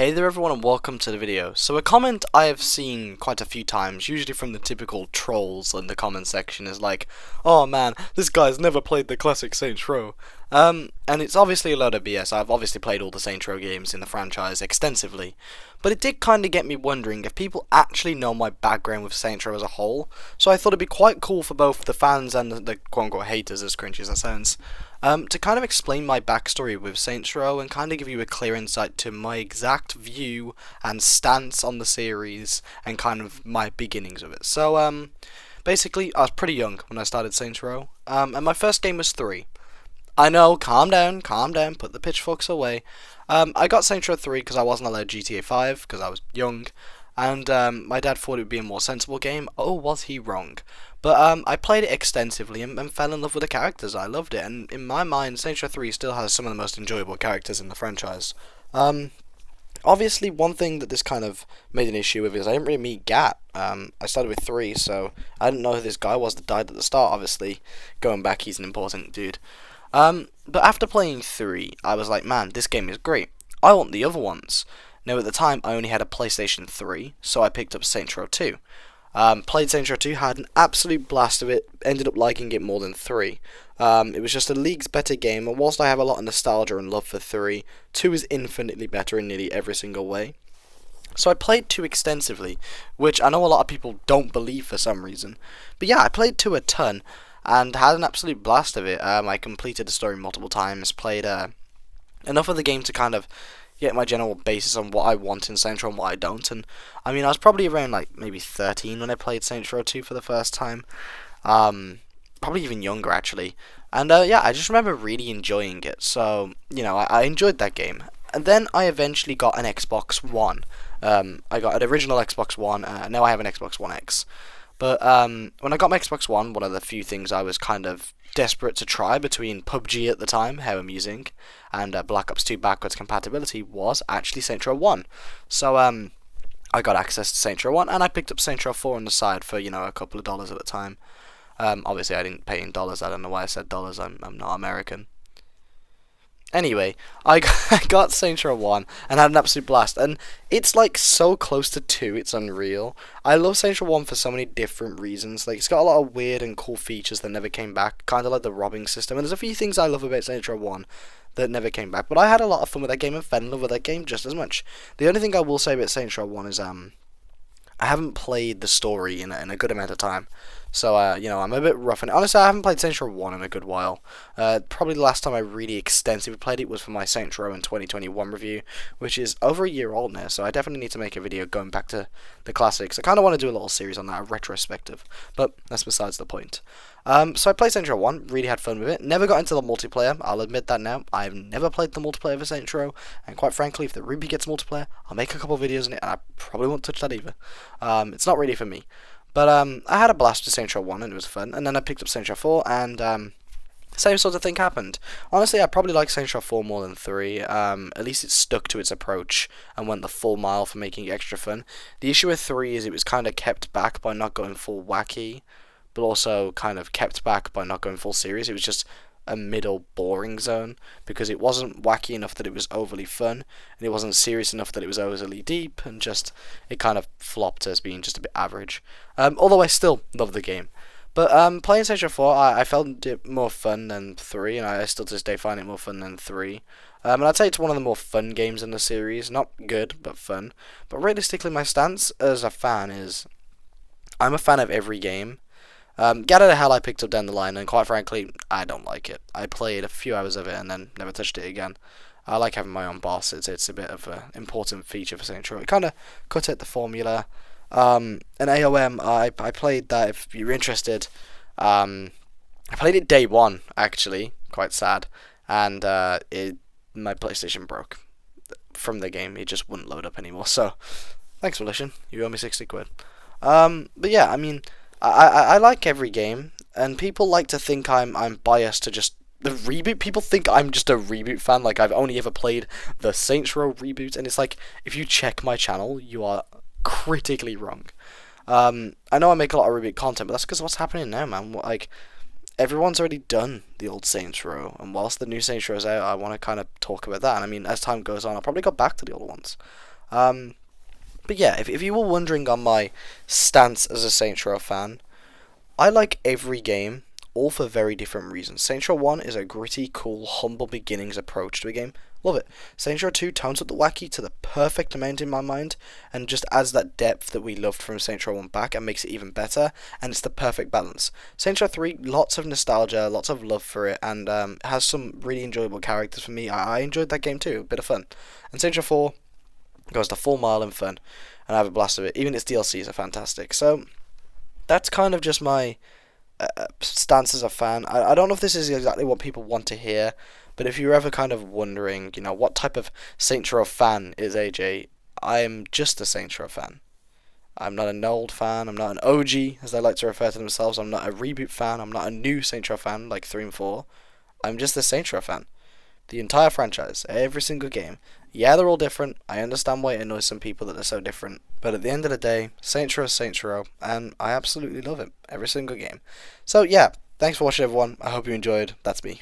Hey there everyone and welcome to the video. So a comment I have seen quite a few times, usually from the typical trolls in the comment section, is like, "Oh man, this guy's never played the classic Saints Row." And it's obviously a load of BS. I've obviously played all the Saints Row games in the franchise extensively. But it did kind of get me wondering if people actually know my background with Saints Row as a whole. So I thought it'd be quite cool for both the fans and the quote-unquote haters, as cringy as that sounds, to kind of explain my backstory with Saints Row and kind of give you a clear insight to my exact view and stance on the series and kind of my beginnings of it. So, basically, I was pretty young when I started Saints Row, and my first game was 3. I know, calm down, put the pitchforks away. I got Saints Row 3 because I wasn't allowed GTA 5 because I was young, and my dad thought it would be a more sensible game. Oh, was he wrong? But I played it extensively and fell in love with the characters. I loved it, and in my mind, Saints Row 3 still has some of the most enjoyable characters in the franchise. Obviously, one thing that this kind of made an issue with is I didn't really meet Gat. I started with 3, so I didn't know who this guy was that died at the start. Obviously, going back, he's an important dude. But after playing 3, I was like, man, this game is great. I want the other ones. Now, at the time, I only had a PlayStation 3, so I picked up Saints Row 2. Played Saints Row 2, had an absolute blast of it, ended up liking it more than 3. It was just a league's better game, and whilst I have a lot of nostalgia and love for 3, 2 is infinitely better in nearly every single way. So I played 2 extensively, which I know a lot of people don't believe for some reason. But yeah, I played 2 a ton, and had an absolute blast of it. I completed the story multiple times, played enough of the game to kind of get my general basis on what I want in Saints Row and what I don't. And I mean, I was probably around like maybe 13 when I played Saints Row 2 for the first time. Probably even younger actually. And yeah, I just remember really enjoying it. So you know, I enjoyed that game. And then I eventually got an Xbox One. I got an original Xbox One. Now I have an Xbox One X. But when I got my Xbox One, one of the few things I was kind of desperate to try between PUBG at the time, how amusing, and Black Ops 2 backwards compatibility was actually Saints Row 1. So I got access to Saints Row 1, and I picked up Saints Row 4 on the side for, you know, a couple of dollars at the time. Obviously, I didn't pay in dollars. I don't know why I said dollars. I'm not American. Anyway, I got Saints Row 1 and had an absolute blast, and it's like so close to 2, it's unreal. I love Saints Row 1 for so many different reasons. Like, it's got a lot of weird and cool features that never came back, kind of like the robbing system, and there's a few things I love about Saints Row 1 that never came back, but I had a lot of fun with that game and fell in love with that game just as much. The only thing I will say about Saints Row 1 is I haven't played the story in a good amount of time. So, you know, I'm a bit rough. And honestly, I haven't played Saints Row 1 in a good while. Probably the last time I really extensively played it was for my Saints Row in 2021 review, which is over a year old now. So I definitely need to make a video going back to the classics. I kind of want to do a little series on that, a retrospective. But that's besides the point. So I played Saints Row 1, really had fun with it. Never got into the multiplayer, I'll admit that now. I've never played the multiplayer for Saints Row, and quite frankly, if the Ruby gets multiplayer, I'll make a couple videos on it, and I probably won't touch that either. It's not really for me. But I had a blast with Saints Row 1, and it was fun, and then I picked up Saints Row 4, and same sort of thing happened. Honestly, I probably like Saints Row 4 more than 3. At least it stuck to its approach and went the full mile for making it extra fun. The issue with 3 is it was kind of kept back by not going full wacky, but also kind of kept back by not going full serious. It was just a middle boring zone because it wasn't wacky enough that it was overly fun, and it wasn't serious enough that it was overly deep, and just it kind of flopped as being just a bit average. Although I still love the game. But playing Saints Row 4, I found it more fun than 3, and I still to this day find it more fun than 3. And I'd say it's one of the more fun games in the series. Not good, but fun. But realistically, my stance as a fan is I'm a fan of every game. Get Out of Hell I picked up down the line, and quite frankly, I don't like it. I played a few hours of it and then never touched it again. I like having my own boss. It's a bit of an important feature for Saints Row. It kind of cut out the formula. And AOM, I played that if you're interested. I played it day one, actually, quite sad, and my PlayStation broke from the game. It just wouldn't load up anymore. So, thanks Volition, you owe me 60 quid. But yeah, I mean, I like every game, and people like to think I'm biased to just the reboot. People think I'm just a reboot fan, like I've only ever played the Saints Row reboot, and it's like, if you check my channel, you are critically wrong. I know I make a lot of reboot content, but that's because of what's happening now, man. Like, everyone's already done the old Saints Row, and whilst the new Saints Row's out, I want to kind of talk about that. And I mean, as time goes on, I'll probably go back to the old ones. Um, but yeah, if you were wondering on my stance as a Saints Row fan, I like every game, all for very different reasons. Saints Row 1 is a gritty, cool, humble beginnings approach to a game. Love it. Saints Row 2 tones up the wacky to the perfect amount in my mind, and just adds that depth that we loved from Saints Row 1 back and makes it even better, and it's the perfect balance. Saints Row 3, lots of nostalgia, lots of love for it, and has some really enjoyable characters for me. I enjoyed that game too, a bit of fun. And Saints Row 4 goes the full mile in fun, and I have a blast of it. Even its DLCs are fantastic. So, that's kind of just my stance as a fan. I don't know if this is exactly what people want to hear, but if you're ever kind of wondering, what type of Saints Row fan is AJ, I'm just a Saints Row fan. I'm not an old fan, I'm not an OG, as they like to refer to themselves, I'm not a reboot fan, I'm not a new Saints Row fan like 3 and 4. I'm just a Saints Row fan. The entire franchise, every single game. Yeah, they're all different. I understand why it annoys some people that they're so different. But at the end of the day, Saints Row is Saints Row, and I absolutely love it. Every single game. So yeah, thanks for watching everyone. I hope you enjoyed. That's me.